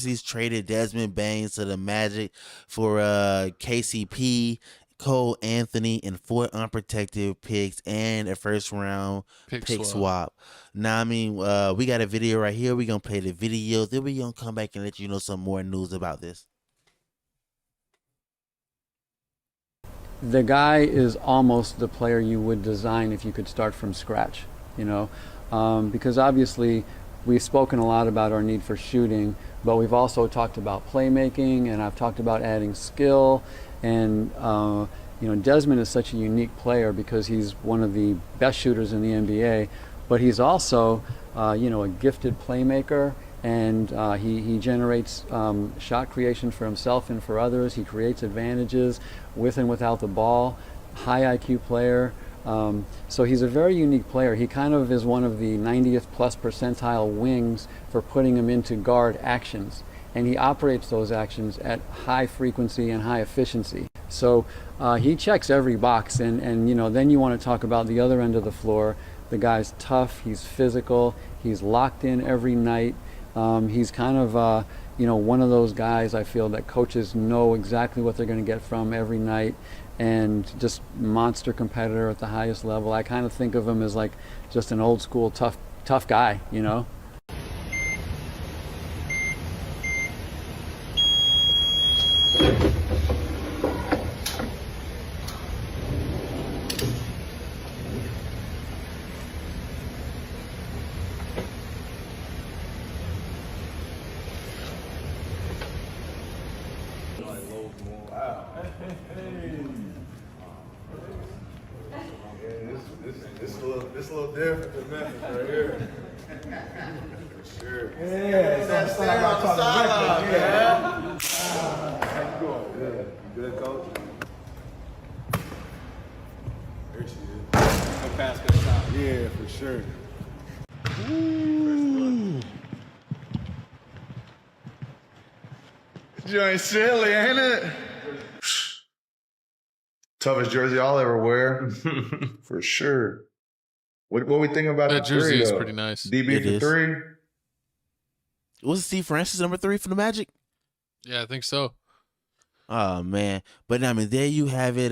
He's traded Desmond Bane to the Magic for KCP, Cole Anthony, and 4 unprotected picks and a first round pick swap. Now, I mean, we got a video right here. We're going to play the video. Then we're going to come back and let you know some more news about this. The guy is almost the player you would design if you could start from scratch, you know, because obviously we've spoken a lot about our need for shooting, but we've also talked about playmaking, and I've talked about adding skill. And you know, Desmond is such a unique player because he's one of the best shooters in the NBA, but he's also you know, a gifted playmaker, and he generates shot creation for himself and for others. He creates advantages with and without the ball. High IQ player. So he's a very unique player. He kind of is one of the 90th plus percentile wings for putting him into guard actions, and he operates those actions at high frequency and high efficiency. So he checks every box, and you know, then you want to talk about the other end of the floor. The guy's tough, he's physical, he's locked in every night. He's kind of you know, one of those guys I feel that coaches know exactly what they're going to get from every night, and just monster competitor at the highest level. I kind of think of him as like just an old school tough guy, you know. This a little different than Memphis right here. For sure. Yeah, That's so staying on the sideline, man. How you doing? Good. You good, coach? There she is. Good pass, good shot. Yeah, for sure. Joint silly, ain't it? Toughest jersey I'll ever wear. For sure. What we thinking about that the jersey three, is though? pretty nice. DB It for is. 3? Was Steve Francis number 3 for the Magic? Yeah, I think so. Oh man, but I mean, there you have it.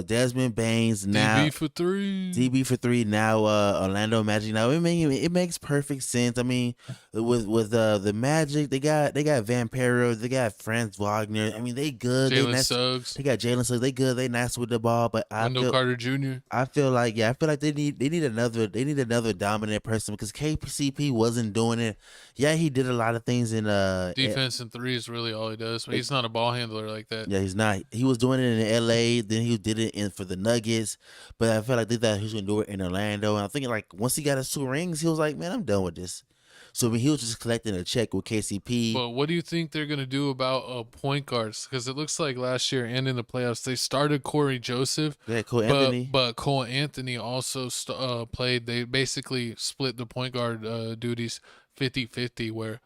Desmond Baines now. DB for 3. DB for 3 now. Orlando Magic now. It makes perfect sense. I mean, with the Magic, they got Van Perro, they got Franz Wagner. I mean, they good. Jalen Suggs. They got Jalen Suggs. They good. They nice with the ball. But Wendell Carter Jr. I feel like they need another dominant person because KCP wasn't doing it. Yeah, he did a lot of things in Defense and 3 is really all he does, but he's not a ball handler like that. Yeah, he's not. He was doing it in LA, then he did it for the Nuggets. But I felt like they thought he was gonna do it in Orlando. And I'm thinking like once he got his 2 rings, he was like, man, I'm done with this. So I mean, he was just collecting a check with KCP. But what do you think they're gonna do about point guards? Because it looks like last year and in the playoffs they started Corey Joseph. Yeah, Cole Anthony. But Cole Anthony also played. They basically split the point guard duties 50-50, where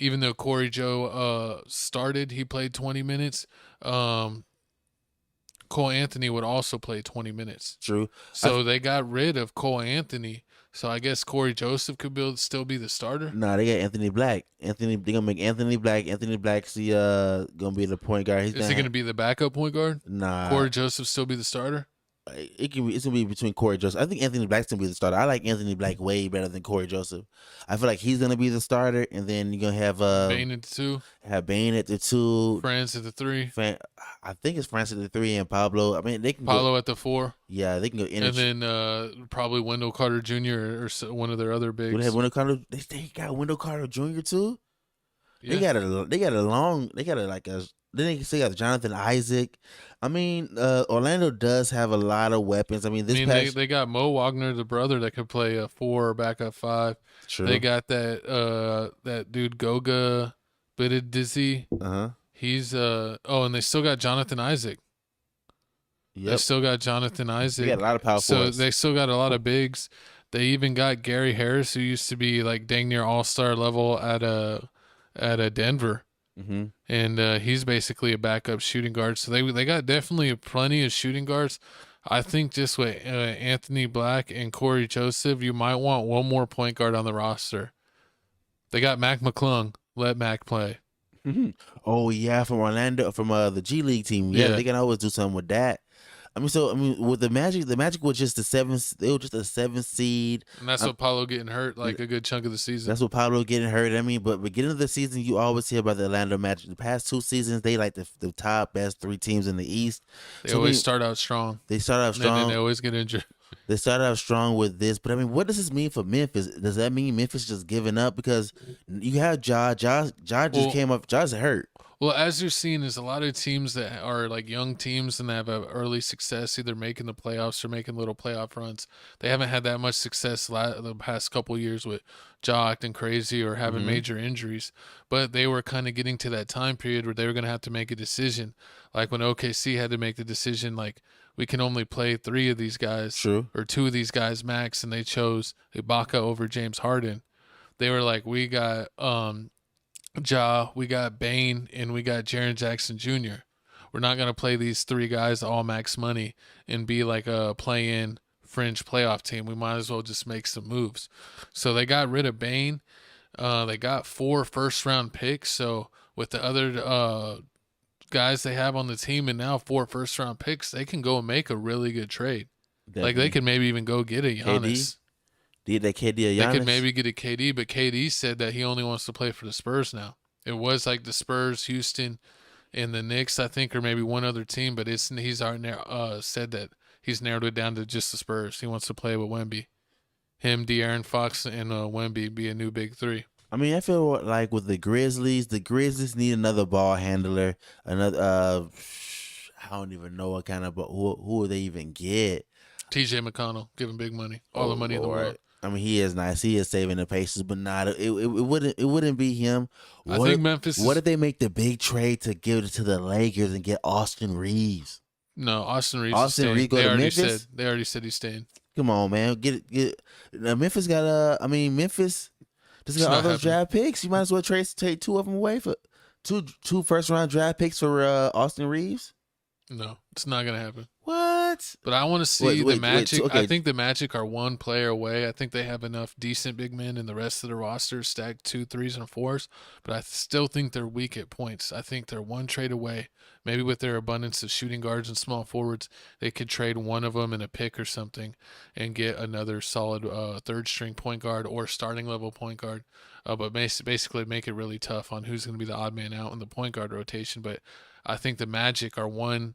even though Corey Joe started, he played 20 minutes. Cole Anthony would also play 20 minutes. True. So they got rid of Cole Anthony. So I guess Corey Joseph could still be the starter. Nah, they got Anthony Black. They gonna make Anthony Black. Anthony Black's gonna be the point guard. Is he gonna be the backup point guard? Nah. Corey Joseph still be the starter? It's gonna be between Corey Joseph. I think Anthony Black's gonna be the starter. I like Anthony Black way better than Corey Joseph. I feel like he's gonna be the starter, and then you're gonna have Bane at the 2. Have Bane at the 2. France at the 3. I think it's Francis at the 3 and Pablo. I mean, they can Paulo go, at the 4. Yeah, they can go in. And then probably Wendell Carter Jr. or one of their other bigs. Would they have Wendell Carter? They got Wendell Carter Jr. too. Yeah. They got then they still got Jonathan Isaac. I mean, Orlando does have a lot of weapons. I mean, they got Mo Wagner, the brother, that could play a 4 or backup 5. True. They got that dude Goga Bitadizzi. He's and they still got Jonathan Isaac. Yep. They still got Jonathan Isaac. They got a lot of power forwards. So they still got a lot of bigs. They even got Gary Harris, who used to be like dang near all-star level at a Denver. Mm-hmm. And he's basically a backup shooting guard. So they got definitely plenty of shooting guards. I think just with Anthony Black and Corey Joseph, you might want one more point guard on the roster. They got Mac McClung. Let Mac play. Oh yeah, from Orlando, from the G League team. Yeah, Yeah. they can always do something with that. With the Magic was just the seventh. They were just a seventh seed. And that's what Paulo getting hurt like a good chunk of the season. That's what Pablo getting hurt. But beginning of the season, you always hear about the Orlando Magic. The past 2 seasons, they like the top best 3 teams in the East. They always start out strong. They start out And then strong. they always get injured. They started out strong with this, but what does this mean for Memphis? Does that mean Memphis just giving up because you have Ja just came up. Ja's hurt. Well, as you're seeing, is a lot of teams that are like young teams and they have a early success, either making the playoffs or making little playoff runs. They haven't had that much success the past couple of years with Ja acting crazy or having major injuries. But they were kind of getting to that time period where they were going to have to make a decision. Like when OKC had to make the decision, like we can only play 3 of these guys, True. or 2 of these guys max, and they chose Ibaka over James Harden. They were like, we got Ja, we got Bane, and we got Jaren Jackson Jr. We're not going to play these 3 guys all max money and be like a play-in fringe playoff team. We might as well just make some moves. So they got rid of Bane. They got 4 first-round picks. So with the other guys they have on the team and now 4 first-round picks, they can go and make a really good trade. Definitely. Like they could maybe even go get a Giannis. Did that KD or They Giannis? could maybe get a KD, but KD said that he only wants to play for the Spurs now. It was like the Spurs, Houston, and the Knicks, I think, or maybe one other team, but he's already said that he's narrowed it down to just the Spurs. He wants to play with Wemby. Him, De'Aaron Fox, and Wemby be a new big 3. I feel like with the Grizzlies need another ball handler. Another I don't even know what kind of, but who will they even get? TJ McConnell, give him big money, all the money in the world. He is nice. He is saving the Pacers, but not it wouldn't be him. I think Memphis. What if they make the big trade to give it to the Lakers and get Austin Reeves? No, Austin Reeves. Austin Reeves go to Memphis? They already said he's staying. Come on, man, get it. Memphis got Memphis just got all those draft picks. You might as well take 2 of them away for two first-round draft picks for Austin Reeves. No, it's not gonna happen. What? But I want to see the Magic. Okay. I think the Magic are 1 player away. I think they have enough decent big men in the rest of the roster, stacked 2, 3s, and 4s. But I still think they're weak at points. I think they're 1 trade away. Maybe with their abundance of shooting guards and small forwards, they could trade one of them in a pick or something and get another solid 3rd-string point guard or starting level point guard. But basically make it really tough on who's going to be the odd man out in the point guard rotation. But I think the Magic are 1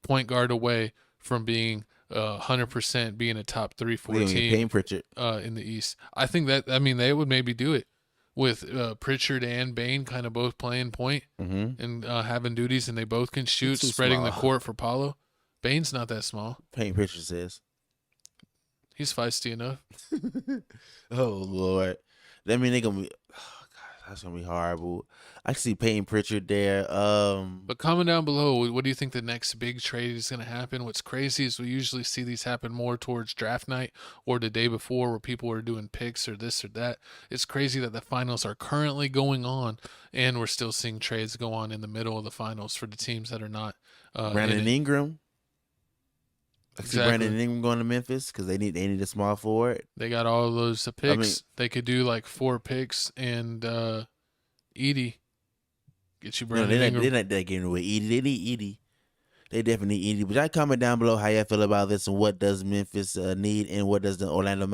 point guard away from being 100% being a top 3-4 team Payne Pritchard in the East. I think that they would maybe do it with Pritchard and Bane kind of both playing point and having duties, and they both can shoot, spreading the court for Paulo. Bane's not that small. Payne Pritchard says he's feisty enough. Oh Lord, that mean they gonna be. Oh God, that's gonna be horrible. I can see Payne Pritchard there. But comment down below, what do you think the next big trade is going to happen? What's crazy is we usually see these happen more towards draft night or the day before where people are doing picks or this or that. It's crazy that the finals are currently going on and we're still seeing trades go on in the middle of the finals for the teams that are not. Brandon Ingram. I see Brandon Ingram going to Memphis because they need a small forward. They got all those picks. They could do like 4 picks and Edie. Get you Brandon Ingram. They're not that getting away. Edie. They need Edie. They definitely need Edie. But y'all comment down below how y'all feel about this and what does Memphis need and what does the Orlando